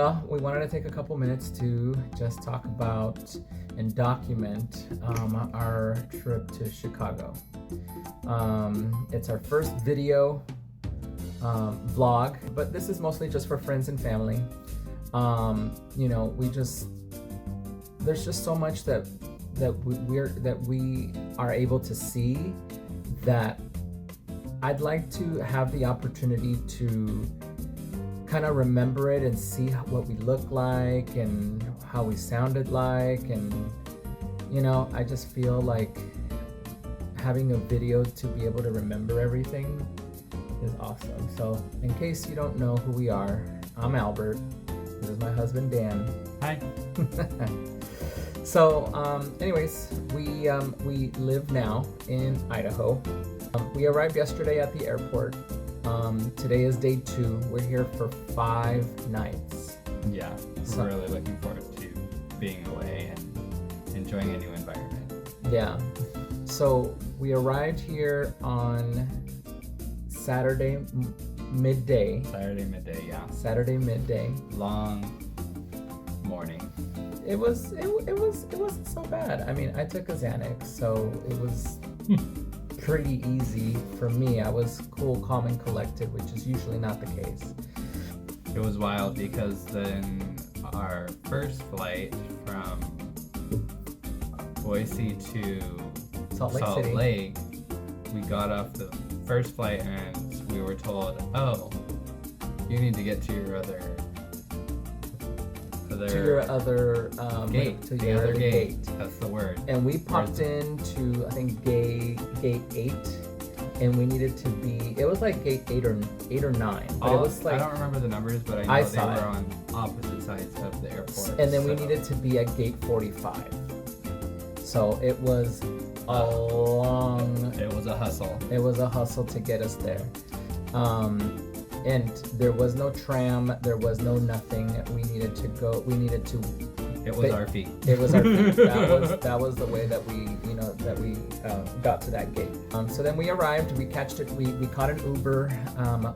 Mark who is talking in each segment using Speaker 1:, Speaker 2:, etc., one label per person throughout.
Speaker 1: Well, we wanted to take a couple minutes to just talk about and document our trip to Chicago. It's our first video vlog, but this is mostly just for friends and family. There's just so much that we are able to see that I'd like to have the opportunity to kind of remember it and see what we look like and how we sounded like, and I just feel like having a video to be able to remember everything is awesome. So in case you don't know who we are, I'm Albert. This is my husband Dan.
Speaker 2: Hi.
Speaker 1: So anyways, we live now in Idaho. We arrived yesterday at the airport. Today is day 2. We're here for 5 nights.
Speaker 2: Yeah, we're really looking forward to being away and enjoying a new environment.
Speaker 1: Yeah. So we arrived here on Saturday midday. Saturday midday.
Speaker 2: Long morning.
Speaker 1: It wasn't so bad. I mean, I took a Xanax, so it was pretty easy for me. I was cool, calm, and collected, which is usually not the case.
Speaker 2: It was wild because then our first flight from Boise to
Speaker 1: Salt Lake
Speaker 2: Lake, we got off the first flight and we were told, oh, you need to get to your other gate. That's the word.
Speaker 1: And we popped into, I think, gate 8, and we needed to be. It was like gate 8 or 9. But it was like,
Speaker 2: I don't remember the numbers, but I know they were on opposite sides of the airport.
Speaker 1: And then we needed to be at gate 45. So it was
Speaker 2: It was a hustle.
Speaker 1: It was a hustle to get us there. And there was no tram, there was no nothing. We needed to go.
Speaker 2: It was our feet.
Speaker 1: It was our feet. That was the way that we got to that gate. So then we arrived. We caught an Uber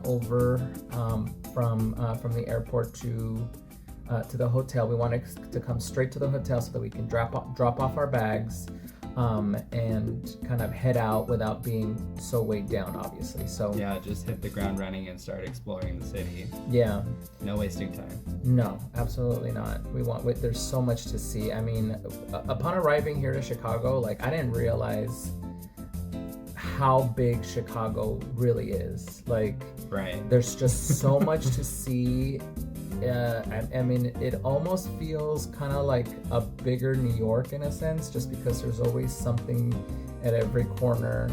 Speaker 1: over from the airport to the hotel. We wanted to come straight to the hotel so that we can drop off our bags. And kind of head out without being so weighed down, obviously. So
Speaker 2: yeah, just hit the ground running and start exploring the city.
Speaker 1: Yeah.
Speaker 2: No wasting time.
Speaker 1: No, absolutely not. There's so much to see. I mean, upon arriving here to Chicago, like I didn't realize how big Chicago really is. Like,
Speaker 2: right.
Speaker 1: There's just so much to see. I mean, it almost feels kind of like a bigger New York in a sense, just because there's always something at every corner.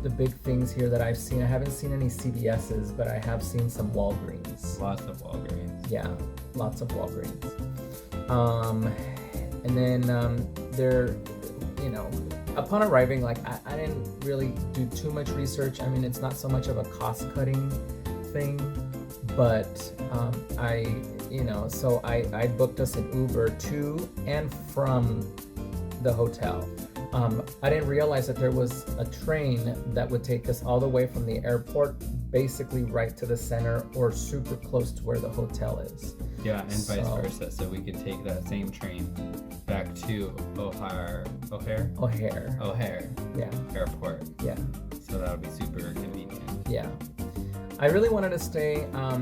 Speaker 1: The big things here that I've seen, I haven't seen any CVS's, but I have seen some Walgreens.
Speaker 2: Lots of Walgreens.
Speaker 1: Yeah, lots of Walgreens. And then upon arriving, like I didn't really do too much research. I mean, it's not so much of a cost-cutting thing. But I booked us an Uber to and from the hotel. I didn't realize that there was a train that would take us all the way from the airport, basically right to the center or super close to where the hotel is.
Speaker 2: Yeah, and vice versa. So we could take that same train back to O'Hare.
Speaker 1: Yeah.
Speaker 2: Airport.
Speaker 1: Yeah.
Speaker 2: So that would be super convenient.
Speaker 1: Yeah. I really wanted to stay I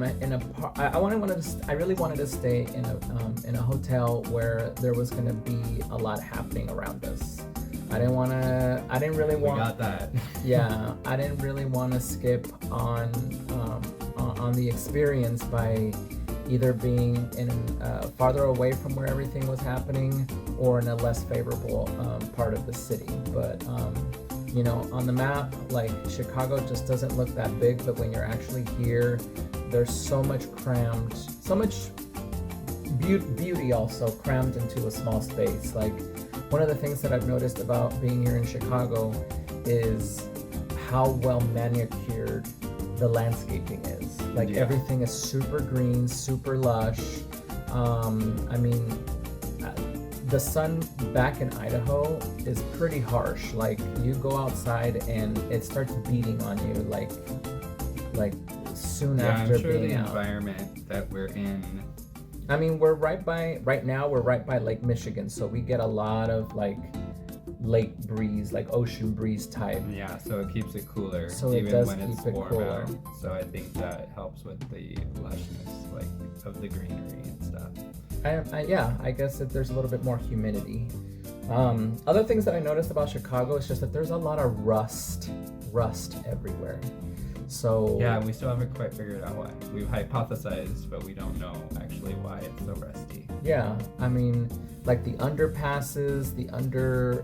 Speaker 1: really wanted to stay in a hotel where there was going to be a lot happening around us. We got
Speaker 2: that.
Speaker 1: Yeah, I didn't really want to skip on the experience by either being in farther away from where everything was happening or in a less favorable part of the city. But on the map, like Chicago just doesn't look that big, but when you're actually here, there's so much beauty also crammed into a small space. Like one of the things that I've noticed about being here in Chicago is how well manicured the landscaping is. Like everything is super green, super lush. The sun back in Idaho is pretty harsh. Like you go outside and it starts beating on you like soon after
Speaker 2: I'm sure
Speaker 1: being
Speaker 2: the
Speaker 1: out.
Speaker 2: environment that we're in.
Speaker 1: I mean, right now we're right by Lake Michigan, so we get a lot of like lake breeze, like ocean breeze type.
Speaker 2: Yeah, so it keeps it cooler,
Speaker 1: So it
Speaker 2: even
Speaker 1: does
Speaker 2: when it's
Speaker 1: keep it
Speaker 2: warm
Speaker 1: cooler.
Speaker 2: out. So I think that helps with the lushness, like, of the greenery and stuff.
Speaker 1: I guess that there's a little bit more humidity. Other things that I noticed about Chicago is just that there's a lot of rust everywhere. So
Speaker 2: Yeah, we still haven't quite figured out why. We've hypothesized, but we don't know actually why it's so rusty.
Speaker 1: yeah, I mean, like the underpasses,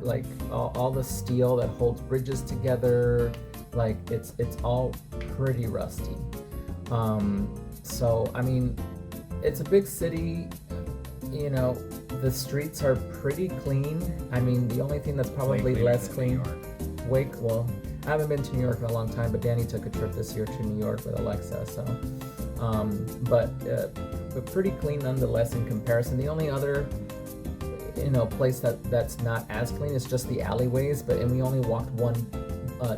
Speaker 1: like all the steel that holds bridges together, like it's all pretty rusty. So I mean, it's a big city. You know, the streets are pretty clean. I mean, the only thing that's probably
Speaker 2: Way cleaner
Speaker 1: less
Speaker 2: than
Speaker 1: clean.
Speaker 2: New York.
Speaker 1: Well, I haven't been to New York in a long time, but Danny took a trip this year to New York with Alexa, so but pretty clean nonetheless in comparison. The only other place that's not as clean is just the alleyways, and we only walked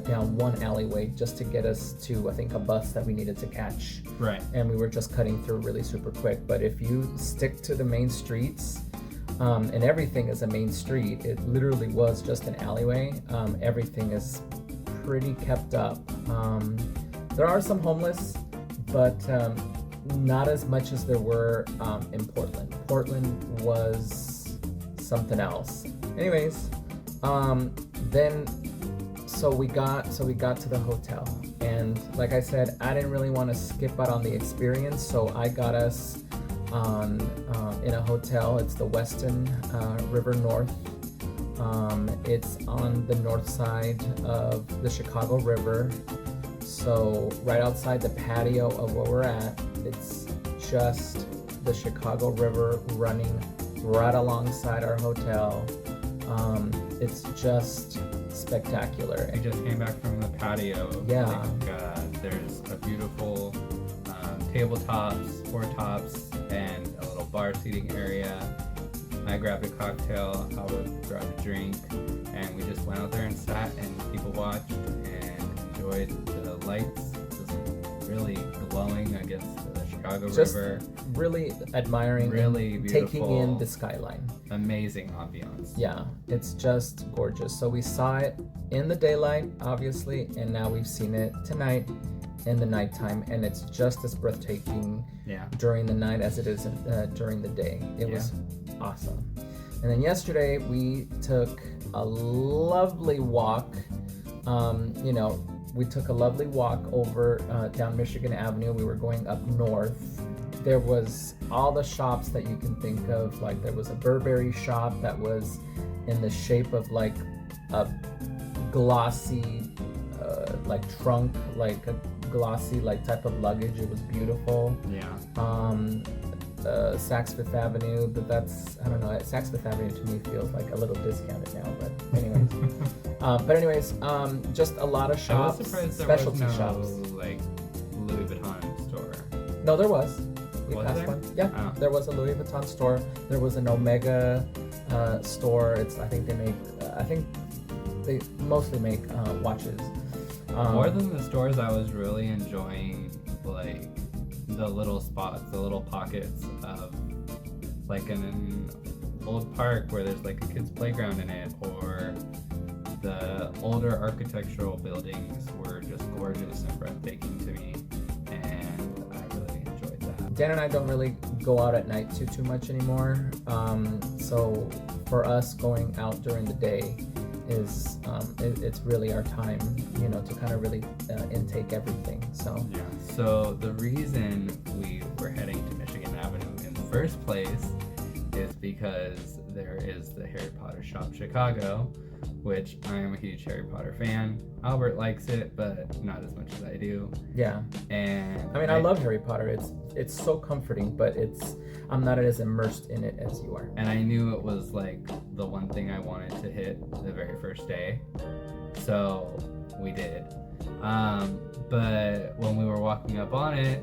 Speaker 1: down one alleyway just to get us to, I think, a bus that we needed to catch.
Speaker 2: Right.
Speaker 1: And we were just cutting through really super quick. But if you stick to the main streets, and everything is a main street, it literally was just an alleyway. Everything is pretty kept up. There are some homeless, but not as much as there were in Portland. Portland was something else. Anyways, so we got to the hotel, and like I said, I didn't really want to skip out on the experience, so I got us in a hotel. It's the Weston River North. It's on the north side of the Chicago River, so right outside the patio of where we're at, it's just the Chicago River running right alongside our hotel. It's just spectacular.
Speaker 2: We just came back from the patio.
Speaker 1: Yeah.
Speaker 2: There's a beautiful tabletops, four tops, and a little bar seating area. I grabbed a cocktail, Albert grabbed a drink, and we just went out there and sat and people watched and enjoyed the lights, just really glowing against the Chicago
Speaker 1: Just
Speaker 2: River.
Speaker 1: really admiring,
Speaker 2: Really
Speaker 1: and
Speaker 2: beautiful.
Speaker 1: taking in the skyline.
Speaker 2: Amazing ambiance.
Speaker 1: Yeah, it's just gorgeous. So we saw it in the daylight, obviously, and now we've seen it tonight in the nighttime, and it's just as breathtaking
Speaker 2: Yeah.
Speaker 1: during the night as it is during the day. It was awesome. And then yesterday we took a lovely walk. We took a lovely walk over down Michigan Avenue. We were going up north. There was all the shops that you can think of. Like there was a Burberry shop that was in the shape of like a glossy like trunk, like a glossy like type of luggage. It was beautiful.
Speaker 2: Yeah.
Speaker 1: Saks Fifth Avenue, I don't know, Saks Fifth Avenue to me feels like a little discounted now, but anyways, just a lot of shops,
Speaker 2: I was surprised there
Speaker 1: specialty
Speaker 2: was no,
Speaker 1: shops.
Speaker 2: like, Louis Vuitton store.
Speaker 1: No, there was. We
Speaker 2: Was
Speaker 1: passed
Speaker 2: there?
Speaker 1: one. Yeah,
Speaker 2: Oh.
Speaker 1: there was a Louis Vuitton store. There was an Omega store. I think they mostly make watches.
Speaker 2: More than the stores, I was really enjoying like the little spots, the little pockets of like an old park where there's like a kid's playground in it, or the older architectural buildings were just gorgeous and breathtaking to me, and I really enjoyed that.
Speaker 1: Dan and I don't really go out at night too much anymore. So for us, going out during the day is it's really our time, to kind of really intake everything. So
Speaker 2: Yeah. So the reason we were heading to Michigan Avenue in the first place is because there is the Harry Potter shop Chicago, which I am a huge Harry Potter fan. Albert likes it, but not as much as I do.
Speaker 1: yeah,
Speaker 2: And
Speaker 1: I love Harry Potter. It's so comforting, but I'm not as immersed in it as you are.
Speaker 2: And I knew it was like the one thing I wanted to hit the very first day, so we did. But when we were walking up on it,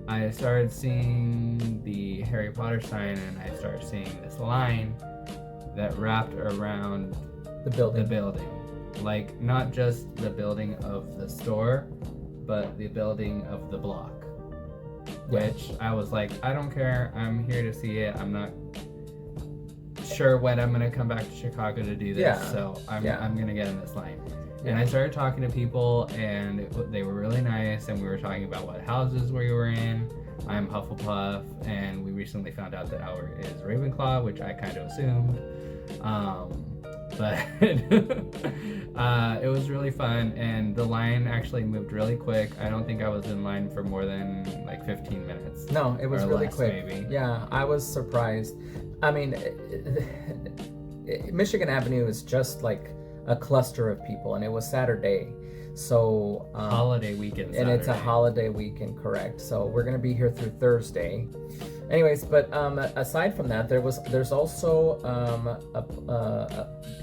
Speaker 2: I started seeing the Harry Potter sign, and I started seeing this line that wrapped around
Speaker 1: The building.
Speaker 2: the building. Like, not just the building of the store, but the building of the block. which I was like, I don't care. I'm here to see it. I'm not sure when I'm gonna come back to Chicago to do this, so I'm gonna get in this line. And I started talking to people, and they were really nice, and we were talking about what houses we were in. I'm Hufflepuff, and we recently found out that Albert is Ravenclaw, which I kind of assumed. But it was really fun, and the line actually moved really quick. I don't think I was in line for more than like 15 minutes.
Speaker 1: No, it was really quick.
Speaker 2: Maybe.
Speaker 1: Yeah, I was surprised. I mean, Michigan Avenue is just like a cluster of people, and it was Saturday, so
Speaker 2: holiday weekend Saturday.
Speaker 1: And it's a holiday weekend, correct? So we're gonna be here through Thursday. Anyways, but aside from that, there's also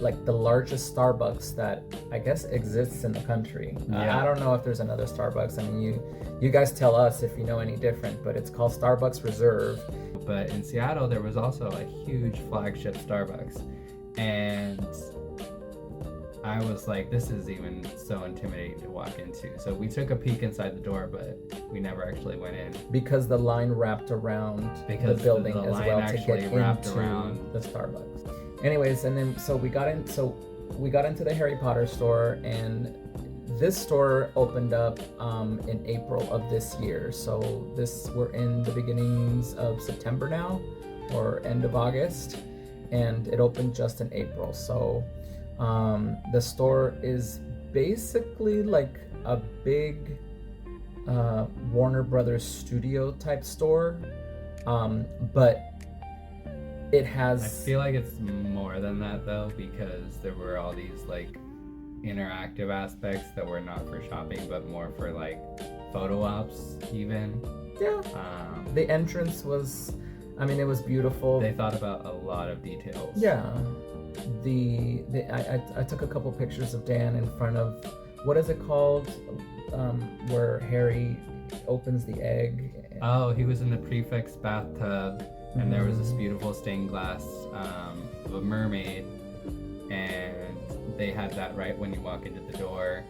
Speaker 1: like the largest Starbucks that I guess exists in the country. I don't know if there's another Starbucks. I mean, you guys tell us if you know any different, but it's called Starbucks Reserve.
Speaker 2: But in Seattle, there was also a huge flagship Starbucks, and I was like, this is even so intimidating to walk into. So we took a peek inside the door, but we never actually went in.
Speaker 1: Because the line wrapped around the building as well to get into the Starbucks. Anyways, and then so we got into the Harry Potter store, and this store opened up in April of this year. So we're in the beginnings of September now, or end of August, and it opened just in April. So the store is basically like a big Warner Brothers studio type store, but it has...
Speaker 2: I feel like it's more than that though, because there were all these like interactive aspects that were not for shopping, but more for like photo ops even.
Speaker 1: Yeah. The entrance was, I mean, it was beautiful.
Speaker 2: They thought about a lot of details.
Speaker 1: Yeah. I took a couple pictures of Dan in front of, what is it called, where Harry opens the egg.
Speaker 2: Oh, he was in the prefect's bathtub, and there was this beautiful stained glass of a mermaid, and they had that right when you walk into the door.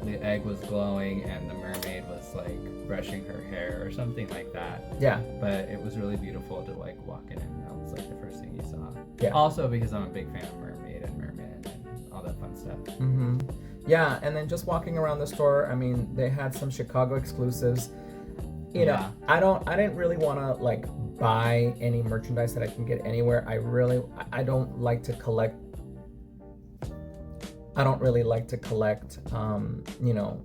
Speaker 2: The egg was glowing, and the mermaid was like brushing her hair or something like that.
Speaker 1: Yeah.
Speaker 2: But it was really beautiful to like walk in, and that was like the first thing you saw.
Speaker 1: Yeah.
Speaker 2: Also because I'm a big fan of Mermaid and Merman and all that fun stuff.
Speaker 1: Mm-hmm. Yeah, and then just walking around the store, I mean, they had some Chicago exclusives. You know, I didn't really want to like buy any merchandise that I can get anywhere. I don't like to collect. I don't really like to collect, you know,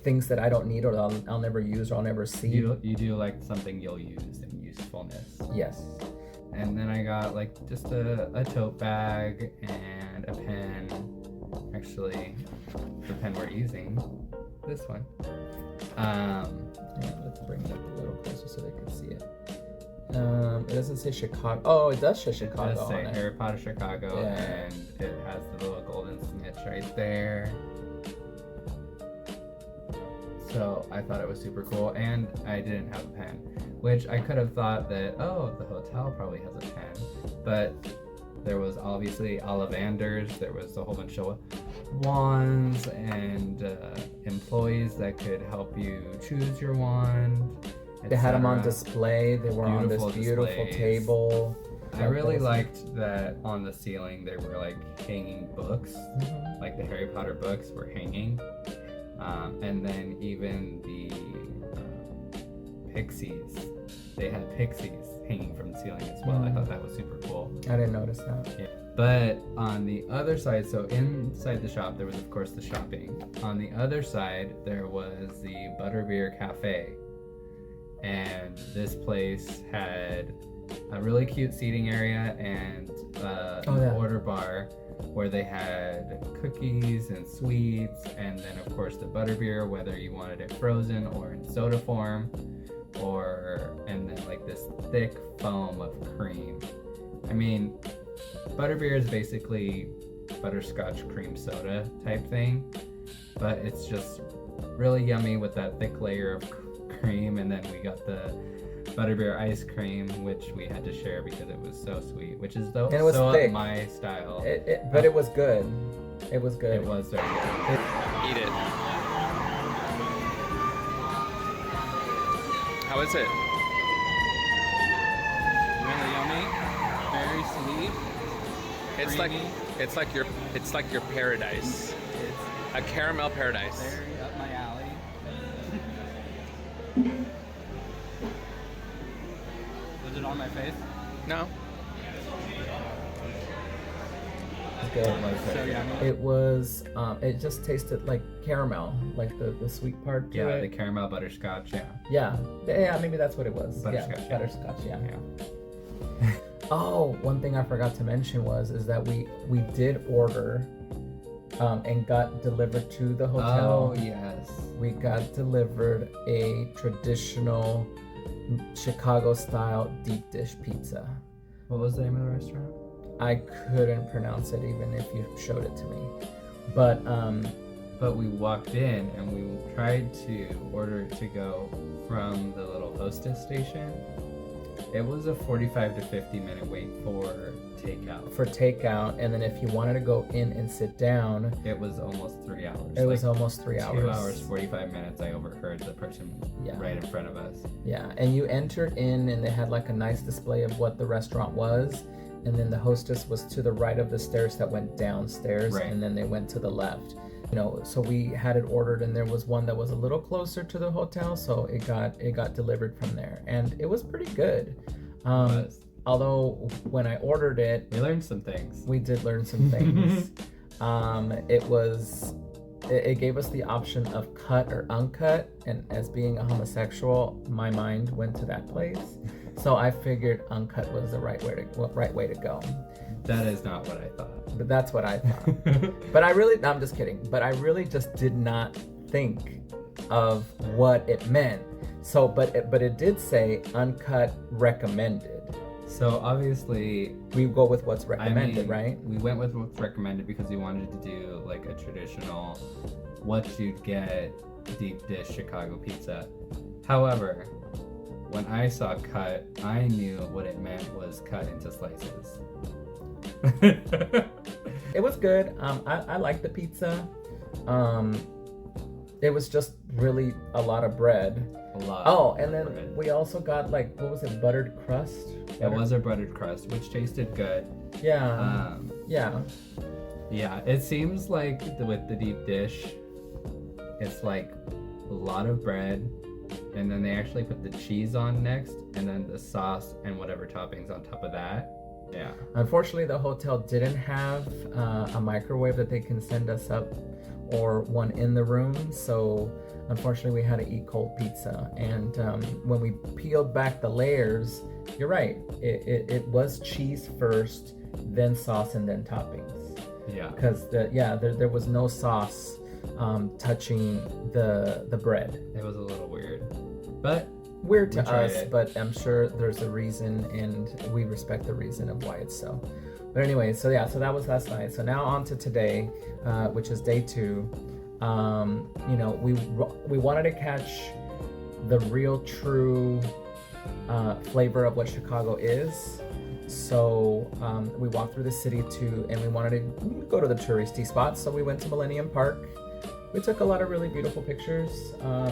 Speaker 1: things that I don't need or I'll never use or I'll never see.
Speaker 2: You do like something you'll use and usefulness.
Speaker 1: Yes.
Speaker 2: And then I got like just a tote bag and a pen. Actually, the pen we're using, this one.
Speaker 1: Yeah, let's bring it up a little closer so they can see it. It doesn't say Chicago. Oh, it does say Chicago.
Speaker 2: It does say
Speaker 1: on
Speaker 2: Harry Potter Chicago,
Speaker 1: yeah.
Speaker 2: And it has the little golden snitch right there. So I thought it was super cool, and I didn't have a pen, which I could have thought that, oh, the hotel probably has a pen, but there was obviously Ollivanders, there was a whole bunch of wands and employees that could help you choose your wand.
Speaker 1: They had them on display. They were on this beautiful table.
Speaker 2: I really liked that on the ceiling there were like hanging books, like the Harry Potter books were hanging. And then even the pixies, they had pixies hanging from the ceiling as well. I thought that was super cool.
Speaker 1: I didn't notice that.
Speaker 2: Yeah. But on the other side, so inside the shop, there was of course the shopping. On the other side, there was the Butterbeer Cafe. And this place had a really cute seating area and an order bar where they had cookies and sweets, and then of course the butterbeer, whether you wanted it frozen or in soda form, and then like this thick foam of cream. I mean, butterbeer is basically butterscotch cream soda type thing, but it's just really yummy with that thick layer of cream. And then we got the butterbeer ice cream, which we had to share because it was so sweet, which is so thick. Up my style.
Speaker 1: But it was good. It was good.
Speaker 2: It was very good.
Speaker 3: Eat it. How is it?
Speaker 2: Really yummy. Very sweet.
Speaker 3: Creamy. It's like your paradise.
Speaker 2: It's
Speaker 3: A caramel paradise.
Speaker 2: very up my alley. Was it on my face?
Speaker 3: No.
Speaker 1: Good.
Speaker 2: So yummy.
Speaker 1: It was. It just tasted like caramel, like the sweet part. To
Speaker 2: Yeah,
Speaker 1: it.
Speaker 2: the caramel butterscotch. Yeah.
Speaker 1: Yeah, maybe that's what it was.
Speaker 2: Butterscotch,
Speaker 1: Yeah,
Speaker 2: yeah.
Speaker 1: butterscotch. Yeah. Oh, one thing I forgot to mention is that we did order, and got delivered to the hotel.
Speaker 2: Oh yes.
Speaker 1: We got delivered a traditional Chicago-style deep dish pizza.
Speaker 2: What was the name of the restaurant?
Speaker 1: I couldn't pronounce it even if you showed it to me, but
Speaker 2: But we walked in and we tried to order to go from the little hostess station. It was a 45 to 50 minute wait for takeout.
Speaker 1: for takeout, and then if you wanted to go in and sit down,
Speaker 2: It was almost 3 hours.
Speaker 1: it was almost 3 hours.
Speaker 2: 2 hours, 45 minutes. I overheard the person
Speaker 1: Yeah.
Speaker 2: right in front of us.
Speaker 1: Yeah, and you entered in, and they had like a nice display of what the restaurant was, and then the hostess was to the right of the stairs that went downstairs,
Speaker 2: Right.
Speaker 1: and then they went to the left. So we had it ordered, and there was one that was a little closer to the hotel, so it got delivered from there, and it was pretty good.
Speaker 2: But
Speaker 1: Although when I ordered it,
Speaker 2: we learned some things.
Speaker 1: we did learn some things. It gave us the option of cut or uncut, and as being a homosexual, my mind went to that place. So I figured uncut was the right way to go.
Speaker 2: That is not what I thought.
Speaker 1: But that's what I thought. But no, I'm just kidding. But I really just did not think of what it meant. So, but it did say uncut recommended.
Speaker 2: So obviously,
Speaker 1: We go with what's recommended, right?
Speaker 2: We went with what's recommended because we wanted to do like a traditional, what you'd get deep dish Chicago pizza. However, when I saw cut, I knew what it meant was cut into slices.
Speaker 1: It was good. I liked the pizza. It was just really a lot of bread.
Speaker 2: A lot.
Speaker 1: Oh, and then
Speaker 2: of bread.
Speaker 1: we also got like, what was it, buttered crust?
Speaker 2: It was a buttered crust, which tasted good.
Speaker 1: Yeah. Yeah.
Speaker 2: Yeah, it seems like with the deep dish, it's like a lot of bread, and then they actually put the cheese on next, and then the sauce and whatever toppings on top of that. Yeah.
Speaker 1: Unfortunately, the hotel didn't have a microwave that they can send us up, or one in the room. So unfortunately, we had to eat cold pizza. And when we peeled back the layers, you're right. It was cheese first, then sauce, and then toppings.
Speaker 2: Yeah.
Speaker 1: Because there was no sauce touching the bread.
Speaker 2: It was a little weird, but
Speaker 1: Weird to
Speaker 2: We tried
Speaker 1: us,
Speaker 2: it.
Speaker 1: but I'm sure there's a reason, and we respect the reason of why it's so. But anyway, so that was last night. So now on to today, which is day 2. We wanted to catch the real, true flavor of what Chicago is. So we walked through the city too, and we wanted to go to the touristy spots. So we went to Millennium Park. We took a lot of really beautiful pictures.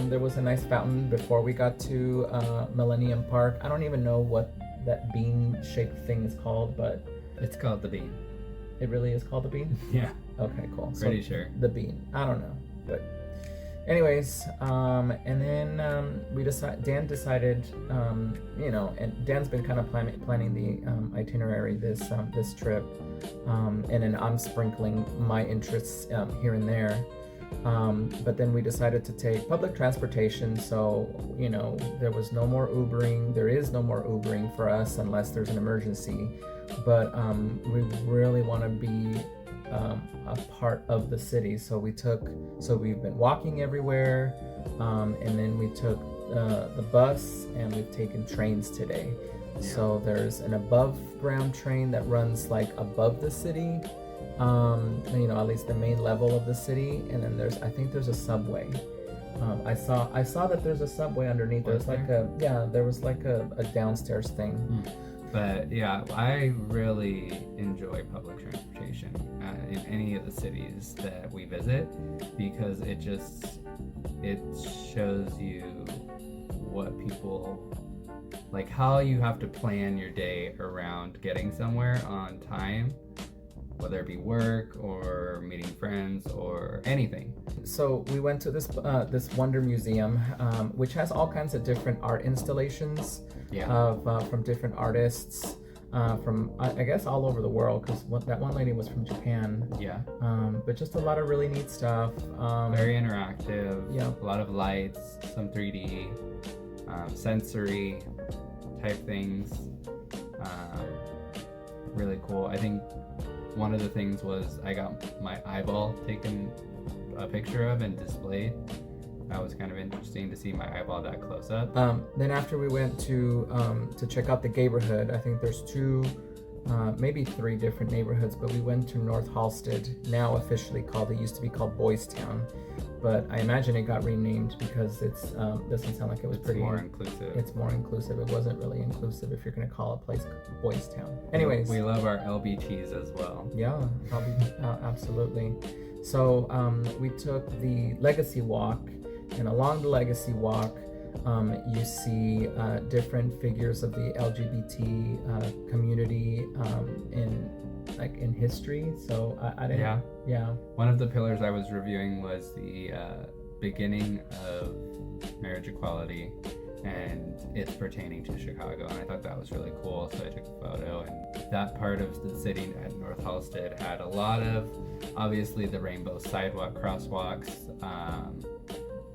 Speaker 1: There was a nice fountain before we got to Millennium Park. I don't even know what that bean-shaped thing is called, but
Speaker 2: it's called the Bean.
Speaker 1: it really is called the bean?
Speaker 2: Yeah,
Speaker 1: Okay, cool.
Speaker 2: pretty sure.
Speaker 1: The bean. I don't know. But anyways, and then Dan decided, and Dan's been kind of planning the itinerary this trip, and then I'm sprinkling my interests here and there. But then we decided to take public transportation, so there was no more Ubering. There is no more Ubering for us unless there's an emergency. But we really want to be a part of the city, so we've been walking everywhere, and then we took the bus, and we've taken trains today.
Speaker 2: Yeah.
Speaker 1: So there's an above ground train that runs like above the city. At least the main level of the city, and then I think there's a subway. I saw that there's a subway underneath. There was like a downstairs thing.
Speaker 2: But yeah, I really enjoy public transportation in any of the cities that we visit, because it shows you what people like, how you have to plan your day around getting somewhere on time, whether it be work or meeting friends or anything.
Speaker 1: So we went to this Wonder Museum, which has all kinds of different art installations from different artists from I guess all over the world, because that one lady was from Japan.
Speaker 2: Yeah.
Speaker 1: But just a lot of really neat stuff.
Speaker 2: Very interactive.
Speaker 1: Yeah.
Speaker 2: A lot of lights, some 3D, sensory type things. Really cool. I think one of the things was I got my eyeball taken a picture of and displayed. That was kind of interesting to see my eyeball that close up.
Speaker 1: Then after we went to check out the neighborhood, I think there's two, maybe three different neighborhoods, but we went to North Halsted, now officially called, it used to be called Boys Town, but I imagine it got renamed because it's doesn't sound like it was pretty
Speaker 2: more inclusive.
Speaker 1: It's more inclusive. It wasn't really inclusive if you're gonna call a place Boys Town. Anyways,
Speaker 2: we love our LB cheese as well.
Speaker 1: Yeah, absolutely. So we took the Legacy Walk, and along the Legacy Walk, you see different figures of the LGBT community in history. So I didn't. Yeah.
Speaker 2: One of the pillars I was reviewing was the beginning of marriage equality, and it's pertaining to Chicago, and I thought that was really cool. So I took a photo, and that part of the city at North Halsted had a lot of, obviously, the rainbow sidewalk crosswalks.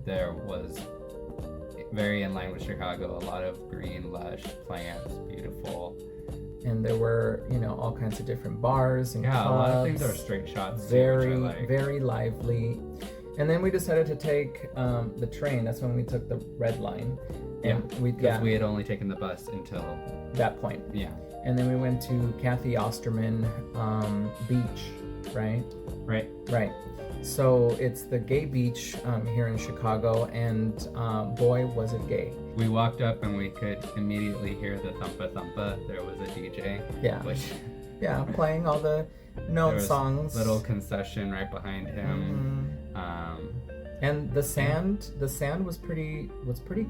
Speaker 2: There was, very in line with Chicago, a lot of green, lush plants, beautiful.
Speaker 1: And there were, all kinds of different bars and clubs.
Speaker 2: A lot of things that were straight shots.
Speaker 1: Very, very lively. And then we decided to take the train. That's when we took the red line. And
Speaker 2: because we had only taken the bus until
Speaker 1: that point.
Speaker 2: Yeah.
Speaker 1: And then we went to Kathy Osterman Beach, right? Right. So it's the gay beach here in Chicago, and boy, was it gay.
Speaker 2: We walked up and we could immediately hear the thumpa thumpa. There was a DJ.
Speaker 1: Yeah, playing all the known songs.
Speaker 2: Little concession right behind him.
Speaker 1: And the sand was pretty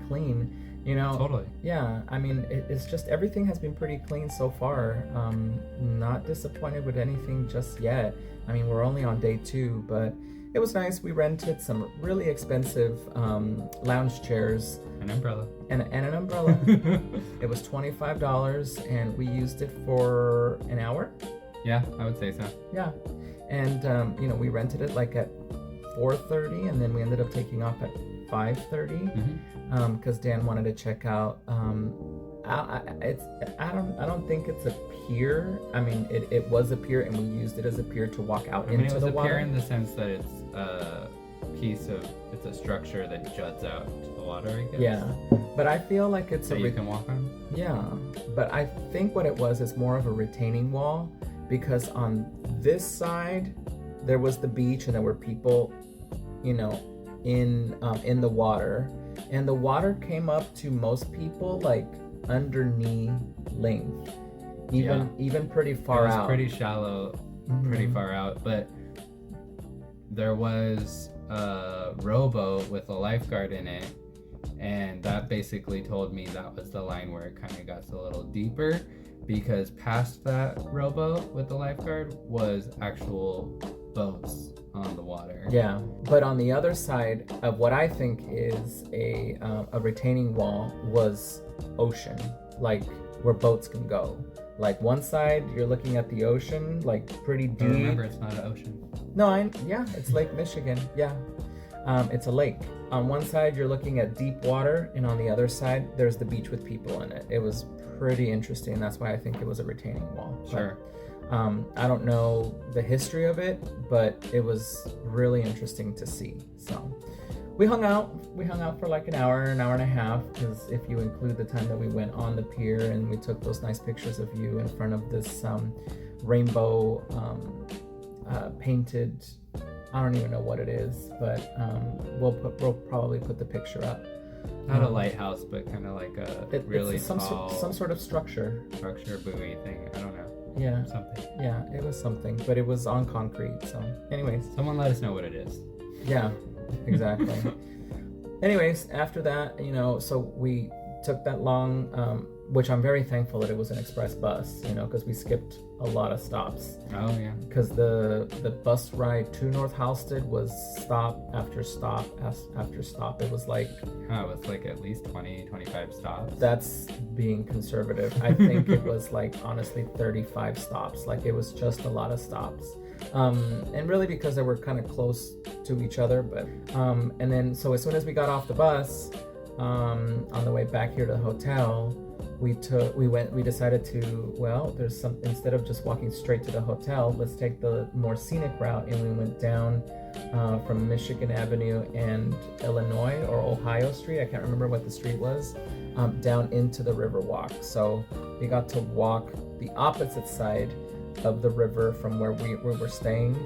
Speaker 1: clean.
Speaker 2: Totally.
Speaker 1: Yeah, I mean, it's just everything has been pretty clean so far. Not disappointed with anything just yet. I mean, we're only on day 2, but it was nice. We rented some really expensive lounge chairs.
Speaker 2: An umbrella.
Speaker 1: And an umbrella. It was $25, and we used it for an hour.
Speaker 2: Yeah, I would say so.
Speaker 1: Yeah, and we rented it like at 4:30, and then we ended up taking off at 5:30 because Dan wanted to check out. I don't think it's a pier. I mean, it was a pier, and we used it as a pier to walk out into the water. It was a pier
Speaker 2: in the sense that it's it's a structure that juts out to the water, I guess.
Speaker 1: Yeah, but I feel like it's
Speaker 2: you can walk on.
Speaker 1: Yeah, but I think what it was is more of a retaining wall, because on this side there was the beach, and there were people, in the water, and the water came up to most people like under knee length, even pretty far out.
Speaker 2: It was pretty shallow, pretty far out, but there was a rowboat with a lifeguard in it, and that basically told me that was the line where it kind of got a little deeper, because past that rowboat with the lifeguard was actual boats on the water.
Speaker 1: Yeah, but on the other side of what I think is a retaining wall was ocean, like where boats can go. Like one side, you're looking at the ocean, like pretty deep.
Speaker 2: But remember, it's not an ocean.
Speaker 1: No, it's Lake Michigan. Yeah, it's a lake. On one side, you're looking at deep water, and on the other side, there's the beach with people in it. It was pretty interesting. That's why I think it was a retaining wall.
Speaker 2: Sure.
Speaker 1: But, I don't know the history of it, but it was really interesting to see. So we hung out for like an hour and a half, because if you include the time that we went on the pier and we took those nice pictures of you in front of this rainbow painted, I don't even know what it is, but we'll probably put the picture up.
Speaker 2: Not a lighthouse, but kind of like a really
Speaker 1: some
Speaker 2: tall
Speaker 1: some sort of structure
Speaker 2: buoy thing. I don't know.
Speaker 1: Yeah.
Speaker 2: Something.
Speaker 1: Yeah, it was something, but it was on concrete. So, anyways,
Speaker 2: someone let us know what it is.
Speaker 1: Yeah, exactly. anyways, after that, so we took that long, which I'm very thankful that it was an express bus, because we skipped a lot of stops.
Speaker 2: Oh yeah.
Speaker 1: Because the bus ride to North Halsted was stop after stop after stop. It was like,
Speaker 2: Oh, it's like at least 20, 25 stops.
Speaker 1: that's being conservative. I think it was like honestly 35 stops. Like it was just a lot of stops. And really because they were kind of close to each other. But and then so as soon as we got off the bus, on the way back here to the hotel, we decided to, well, there's some, instead of just walking straight to the hotel, let's take the more scenic route, and we went down from Michigan Avenue and Illinois or Ohio Street, I can't remember what the street was, down into the Riverwalk. So we got to walk the opposite side of the river from where we were staying,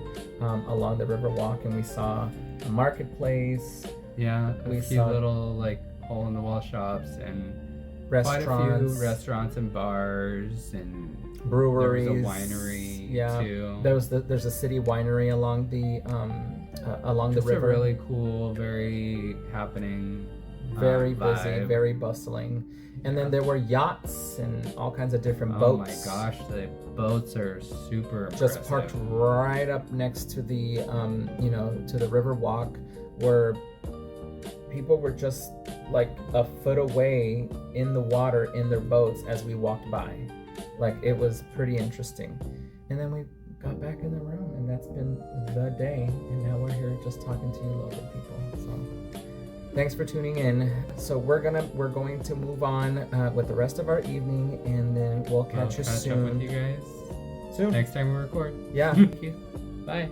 Speaker 1: along the Riverwalk, and we saw a marketplace.
Speaker 2: Yeah,
Speaker 1: We
Speaker 2: a few
Speaker 1: saw-
Speaker 2: little like hole in the wall shops and
Speaker 1: Restaurants,
Speaker 2: quite a few restaurants and bars, and
Speaker 1: breweries,
Speaker 2: there was a winery too.
Speaker 1: There's a city winery along the
Speaker 2: Just
Speaker 1: river.
Speaker 2: a really cool, very happening,
Speaker 1: Very busy,
Speaker 2: vibe.
Speaker 1: very bustling. And then there were yachts and all kinds of different
Speaker 2: Oh
Speaker 1: boats.
Speaker 2: my gosh, the boats are super
Speaker 1: Just
Speaker 2: impressive.
Speaker 1: parked right up next to the to the river walk, where people were just like a foot away in the water in their boats as we walked by. Like it was pretty interesting. And then we got back in the room, and that's been the day. And now we're here just talking to you local people. So thanks for tuning in. So we're going to move on with the rest of our evening, and then we'll catch you
Speaker 2: Catch up
Speaker 1: soon.
Speaker 2: with you guys
Speaker 1: Soon.
Speaker 2: next time we record.
Speaker 1: Yeah.
Speaker 2: Thank you. Bye.